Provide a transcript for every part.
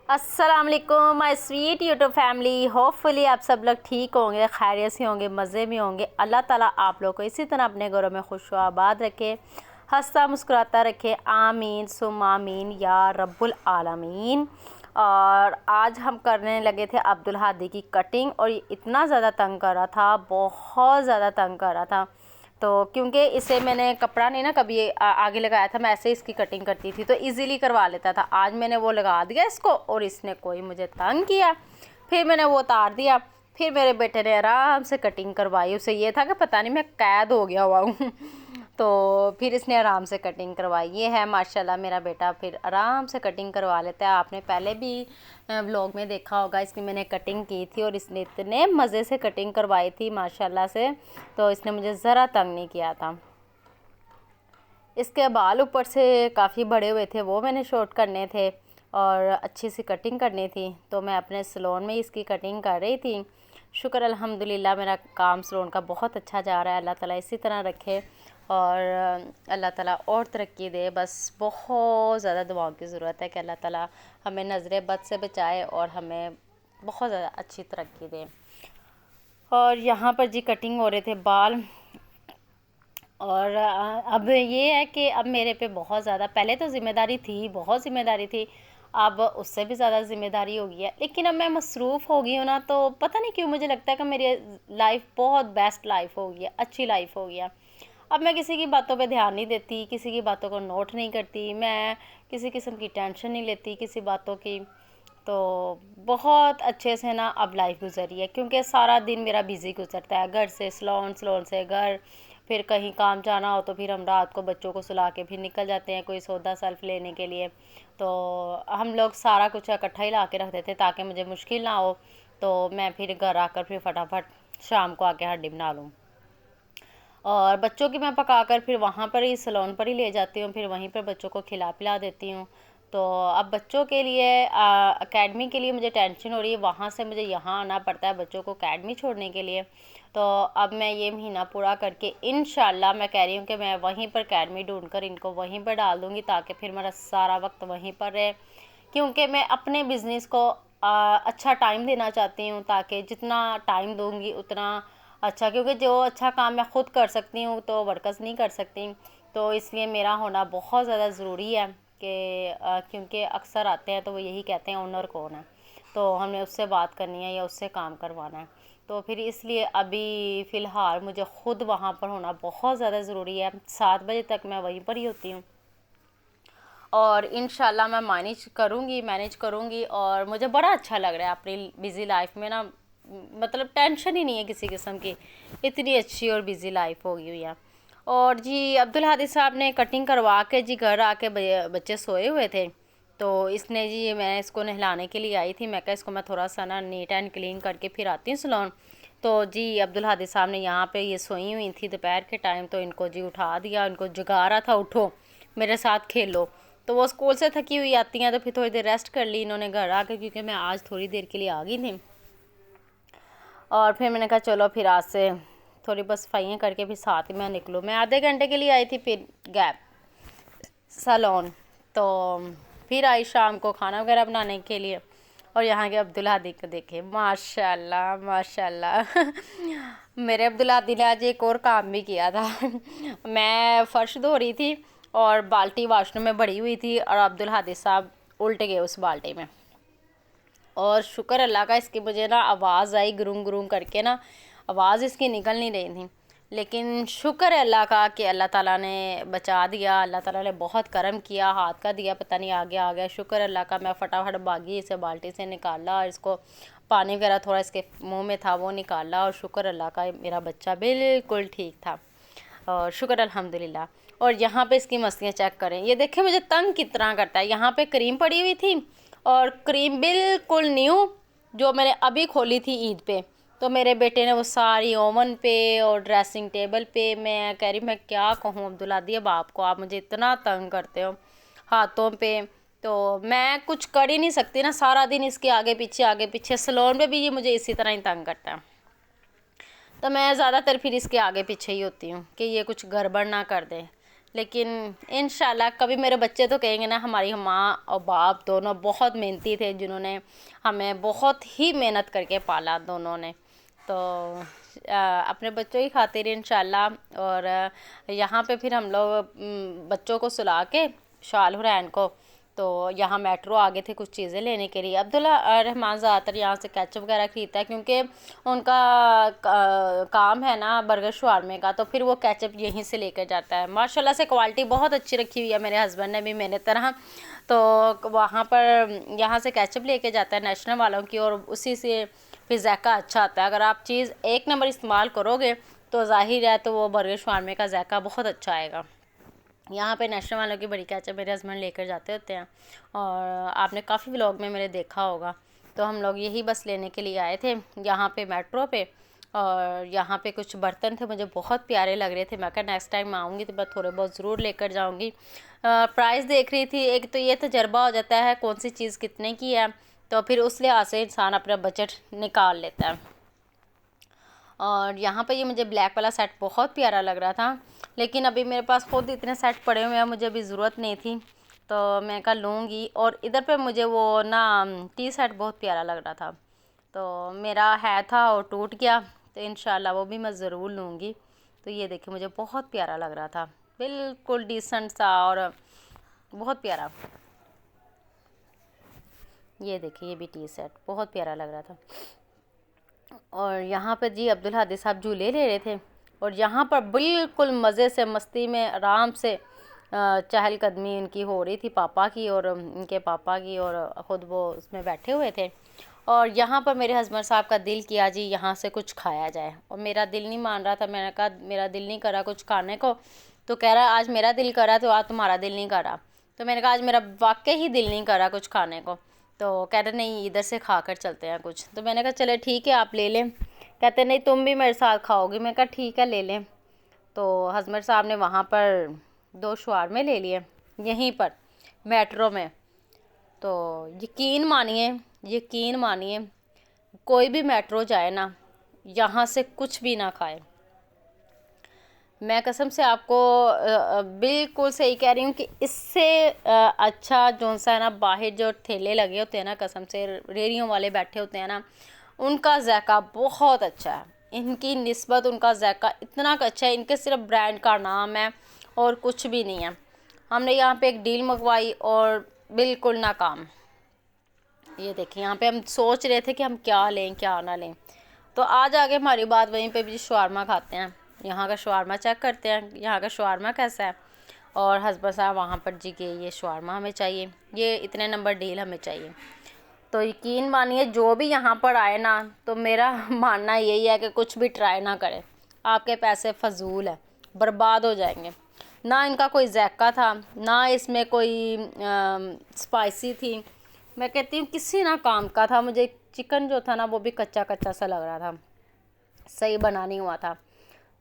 अस्सलाम वालेकुम my sweet YouTube family. Hopefully आप सब लोग ठीक होंगे, खैरियत से होंगे, मज़े में होंगे। अल्लाह ताला आप लोग को इसी तरह अपने घरों में खुश आबाद रखे, हंसता मुस्कुराता रखे। आमीन सुम आमीन या रब्बुल आलमीन। और आज हम करने लगे थे अब्दुल हादी की कटिंग, और ये इतना ज़्यादा तंग कर रहा था, बहुत ज़्यादा तंग कर रहा था। तो क्योंकि इसे मैंने कपड़ा नहीं ना कभी आगे लगाया था, मैं ऐसे ही इसकी कटिंग करती थी तो इजीली करवा लेता था। आज मैंने वो लगा दिया इसको और इसने कोई मुझे तंग किया, फिर मैंने वो उतार दिया। फिर मेरे बेटे ने आराम से कटिंग करवाई। उसे ये था कि पता नहीं मैं कैद हो गया हुआ हूँ तो फिर इसने आराम से कटिंग करवाई। ये है माशाल्लाह मेरा बेटा, फिर आराम से कटिंग करवा लेता है। आपने पहले भी व्लॉग में देखा होगा, इसकी मैंने कटिंग की थी और इसने इतने मज़े से कटिंग करवाई थी माशाल्लाह से, तो इसने मुझे ज़रा तंग नहीं किया था। इसके बाल ऊपर से काफ़ी बड़े हुए थे, वो मैंने शॉर्ट करने थे और अच्छी सी कटिंग करनी थी, तो मैं अपने सैलून में इसकी कटिंग कर रही थी। शुक्र अल्हम्दुलिल्लाह मेरा काम सैलून का बहुत अच्छा जा रहा है। अल्लाह ताला इसी तरह रखे और अल्लाह ताला और तरक्की दे। बस बहुत ज़्यादा दुआओं की ज़रूरत है कि अल्लाह ताला हमें नज़र बद से बचाए और हमें बहुत ज़्यादा अच्छी तरक्की दे। और यहाँ पर जी कटिंग हो रहे थे बाल। और अब ये है कि अब मेरे पे बहुत ज़्यादा, पहले तो ज़िम्मेदारी थी, बहुत ज़िम्मेदारी थी, अब उससे भी ज़्यादा ज़िम्मेदारी हो गई है। लेकिन अब मैं मसरूफ़ हो गई हूँ ना, तो पता नहीं क्यों मुझे लगता है कि मेरी लाइफ बहुत बेस्ट लाइफ हो गई है, अच्छी लाइफ हो गई है। अब मैं किसी की बातों पे ध्यान नहीं देती, किसी की बातों को नोट नहीं करती, मैं किसी किस्म की टेंशन नहीं लेती किसी बातों की। तो बहुत अच्छे से ना अब लाइफ गुजरी है, क्योंकि सारा दिन मेरा बिज़ी गुजरता है, घर से सैलून, सैलून से घर, फिर कहीं काम जाना हो तो फिर हम रात को बच्चों को सुला के फिर निकल जाते हैं कोई सौदा सल्फ लेने के लिए। तो हम लोग सारा कुछ इकट्ठा ही ला के रख देते ताकि मुझे मुश्किल ना हो, तो मैं फिर घर आकर फिर फटाफट शाम को आके हड्डी बना लूँ। और बच्चों की मैं पकाकर फिर वहाँ पर ही सैलून पर ही ले जाती हूँ, फिर वहीं पर बच्चों को खिला पिला देती हूँ। तो अब बच्चों के लिए एकेडमी के लिए मुझे टेंशन हो रही है, वहाँ से मुझे यहाँ आना पड़ता है बच्चों को एकेडमी छोड़ने के लिए। तो अब मैं ये महीना पूरा करके इंशाल्लाह मैं कह रही हूँ कि मैं वहीं पर एकेडमी ढूंढकर इनको वहीं पर डाल दूँगी, ताकि फिर मेरा सारा वक्त वहीं पर रहे। क्योंकि मैं अपने बिज़नेस को अच्छा टाइम देना चाहती हूँ, ताकि जितना टाइम दूँगी उतना अच्छा, क्योंकि जो अच्छा काम मैं ख़ुद कर सकती हूँ तो वर्कर्स नहीं कर सकती। तो इसलिए मेरा होना बहुत ज़्यादा ज़रूरी है कि क्योंकि अक्सर आते हैं तो वो यही कहते हैं ओनर कौन है, तो हमने उससे बात करनी है या उससे काम करवाना है। तो फिर इसलिए अभी फ़िलहाल मुझे ख़ुद वहाँ पर होना बहुत ज़्यादा ज़रूरी है। 7 बजे तक मैं वहीं पर ही होती हूँ और इंशाल्लाह मैं मैनेज करूँगी और मुझे बड़ा अच्छा लग रहा है अपनी बिज़ी लाइफ में ना, मतलब टेंशन ही नहीं है किसी किस्म की, इतनी अच्छी और बिज़ी लाइफ हो गई हुई है। और जी अब्दुल हादी साहब ने कटिंग करवा के जी घर आके बच्चे सोए हुए थे, तो इसने जी मैं इसको नहलाने के लिए आई थी, मैं कहा इसको मैं थोड़ा सा ना नीट एंड क्लीन करके फिर आती हूँ सैलून। तो जी अब्दुल हादी साहब ने यहाँ पे ये सोई हुई थी दोपहर के टाइम, तो इनको जी उठा दिया, इनको जगा रहा था उठो मेरे साथ खेलो। तो वो स्कूल से थकी हुई आती हैं तो फिर थोड़ी देर रेस्ट कर ली इन्होंने घर आकर, क्योंकि मैं आज थोड़ी देर के लिए आ गई थी। और फिर मैंने कहा चलो फिर आज से थोड़ी बस सफाइयाँ करके फिर साथ ही मैं निकलूँ। मैं आधे घंटे के लिए आई थी फिर गैप सैलून, तो फिर आई शाम को खाना वगैरह बनाने के लिए। और यहाँ के अब्दुल हादी को देखे, माशाल्लाह माशाल्लाह मेरे अब्दुल हादी ने आज एक और काम भी किया था मैं फ़र्श धो रही थी और बाल्टी वाशरूम में भरी हुई थी और अब्दुल हादी साहब उल्ट गए उस बाल्टी में, और शुक्र अल्लाह का इसकी मुझे ना आवाज़ आई गुरुंग गुरुंग करके ना, आवाज़ इसकी निकल नहीं रही थी। लेकिन शुक्र है अल्लाह का कि अल्लाह ताला ने बचा दिया, अल्लाह ताला ने बहुत करम किया, हाथ का दिया पता नहीं आगे आ गया। शुक्र अल्लाह का, मैं फटाफट भागी, इसे बाल्टी से निकाला और इसको पानी वगैरह थोड़ा इसके मुंह में था वो निकाला, और शुक्र अल्लाह का मेरा बच्चा बिल्कुल ठीक था और शुक्र अल्हम्दुलिल्लाह। और यहाँ पे इसकी मस्तियाँ चेक करें, ये देखें मुझे तंग कितना करता है। यहाँ पे क्रीम पड़ी हुई थी और क्रीम बिल्कुल न्यू जो मैंने अभी खोली थी ईद पे, तो मेरे बेटे ने वो सारी ओवन पे और ड्रेसिंग टेबल पे, मैं कह रही मैं क्या कहूँ अब्दुल हादी अब आपको, आप मुझे इतना तंग करते हो हाथों पे, तो मैं कुछ कर ही नहीं सकती ना, सारा दिन इसके आगे पीछे। सैलून पे भी ये मुझे इसी तरह ही तंग करता है, तो मैं ज़्यादातर फिर इसके आगे पीछे ही होती हूँ कि ये कुछ गड़बड़ ना कर दे। लेकिन इंशाल्लाह कभी मेरे बच्चे तो कहेंगे ना हमारी माँ और बाप दोनों बहुत मेहनती थे, जिन्होंने हमें बहुत ही मेहनत करके पाला दोनों ने। तो अपने बच्चों की खातिर इंशाल्लाह। और यहाँ पे फिर हम लोग बच्चों को सुला के शाल हुरैन को, तो यहाँ मेट्रो आगे थे कुछ चीज़ें लेने के लिए। अब्दुल्ला रहमान ज़्यादातर यहाँ से केचप वगैरह ख़रीदता है, क्योंकि उनका काम है ना बर्गर शवारमे का, तो फिर वो केचप यहीं से लेकर जाता है। माशाल्लाह से क्वालिटी बहुत अच्छी रखी हुई है मेरे हस्बैंड ने भी मेरे तरह। तो वहाँ पर यहाँ से केचप लेके जाता है नेशनल वालों की, और उसी से फिर ज़ायका अच्छा आता है। अगर आप चीज़ एक नंबर इस्तेमाल करोगे तो ज़ाहिर है तो वो बर्गर शवारमे का ज़ायका बहुत अच्छा आएगा। यहाँ पे नेशनल वालों की बड़ी केचप मेरे हस्बैंड लेकर जाते होते हैं, और आपने काफ़ी व्लॉग में मेरे देखा होगा। तो हम लोग यही बस लेने के लिए आए थे यहाँ पे मेट्रो पे, और यहाँ पे कुछ बर्तन थे मुझे बहुत प्यारे लग रहे थे। मैं कहा नेक्स्ट टाइम आऊँगी तो मैं थोड़े बहुत ज़रूर लेकर जाऊँगी। प्राइस देख रही थी, एक तो ये तजर्बा हो जाता है कौन सी चीज़ कितने की है, तो फिर उस लिहाज से इंसान अपना बजट निकाल लेता है। और यहाँ पे ये मुझे ब्लैक वाला सेट बहुत प्यारा लग रहा था, लेकिन अभी मेरे पास खुद इतने सेट पड़े हुए हैं, मुझे अभी ज़रूरत नहीं थी, तो मैं कहा लूँगी। और इधर पे मुझे वो ना टी सेट बहुत प्यारा लग रहा था, तो मेरा है था और टूट गया, तो इंशाल्लाह वो भी मैं ज़रूर लूँगी। तो ये देखिए मुझे बहुत प्यारा लग रहा था, बिल्कुल डिसेंट सा और बहुत प्यारा। ये देखिए ये भी टी सेट बहुत प्यारा लग रहा था। और यहाँ पर जी अब्दुल हादी साहब झूले ले रहे थे, और यहाँ पर बिल्कुल मज़े से मस्ती में आराम से चहलकदमी इनकी हो रही थी, पापा की और इनके पापा की, और ख़ुद वो उसमें बैठे हुए थे। और यहाँ पर मेरे हस्बैंड साहब का दिल किया जी यहाँ से कुछ खाया जाए, और मेरा दिल नहीं मान रहा था। मैंने कहा मेरा दिल नहीं कर रहा कुछ खाने को, तो कह रहा आज मेरा दिल कर रहा तो आज तुम्हारा दिल नहीं कर रहा। तो मैंने कहा आज मेरा वाकई ही दिल नहीं कर रहा कुछ खाने को, तो कह रहे नहीं इधर से खा कर चलते हैं कुछ। तो मैंने कहा चले ठीक है आप ले लें। कहते नहीं तुम भी मेरे साथ खाओगी। मैं कहा ठीक है ले लें। तो हस्बैंड साहब ने वहाँ पर 2 शवारमे ले लिए यहीं पर मेट्रो में। तो यकीन मानिए कोई भी मेट्रो जाए ना यहाँ से कुछ भी ना खाए। मैं कसम से आपको बिल्कुल सही कह रही हूँ कि इससे अच्छा जो सा है ना बाहर जो ठेले लगे होते हैं ना, कसम से रेहड़ियों वाले बैठे होते हैं ना, उनका ज़ायका बहुत अच्छा है। इनकी निस्बत उनका ज़ायका इतना अच्छा है, इनके सिर्फ ब्रांड का नाम है और कुछ भी नहीं है। हमने यहाँ पे एक डील मंगवाई और बिल्कुल नाकाम। ये देखिए यहाँ पे हम सोच रहे थे कि हम क्या लें क्या ना लें, तो आज आगे हमारी बात वहीं पे भी शवारमा खाते हैं। यहाँ का शवारमा चेक करते हैं यहाँ का शवारमा कैसा है। और हस्बैंड साहब वहाँ पर जी के ये शवारमा हमें चाहिए, ये इतने नंबर डील हमें चाहिए। तो यकीन मानिए जो भी यहाँ पर आए ना, तो मेरा मानना यही है कि कुछ भी ट्राई ना करें, आपके पैसे फजूल है, बर्बाद हो जाएंगे। ना इनका कोई ज़ायका था, ना इसमें कोई स्पाइसी थी। मैं कहती हूँ किसी ना काम का था। मुझे चिकन जो था ना वो भी कच्चा कच्चा सा लग रहा था, सही बना नहीं हुआ था।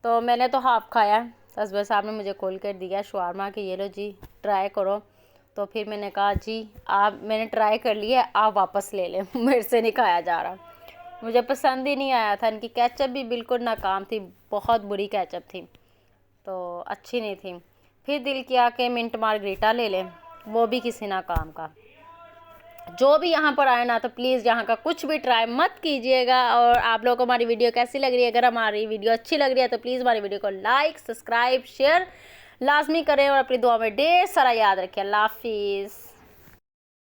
तो मैंने तो हाफ़ खाया, हस्बैंड साहब ने मुझे खोल कर दिया शवारमा कि ये लो जी ट्राई करो। तो फिर मैंने कहा जी मैंने ट्राई कर लिया, आप वापस ले लें, मेरे से नहीं खाया जा रहा, मुझे पसंद ही नहीं आया था। इनकी केचप भी बिल्कुल नाकाम थी, बहुत बुरी केचप थी, तो अच्छी नहीं थी। फिर दिल किया कि मिंट मार्गरीटा ले लें, वो भी किसी ना काम का। जो भी यहाँ पर आए ना तो प्लीज़ यहाँ का कुछ भी ट्राई मत कीजिएगा। और आप लोगों को हमारी वीडियो कैसी लग रही है, अगर हमारी वीडियो अच्छी लग रही है तो प्लीज़ हमारी वीडियो को लाइक सब्सक्राइब शेयर लाजमी करें, और अपनी दुआ में ढेर सारा याद रखें। अल्लाह हाफिज़।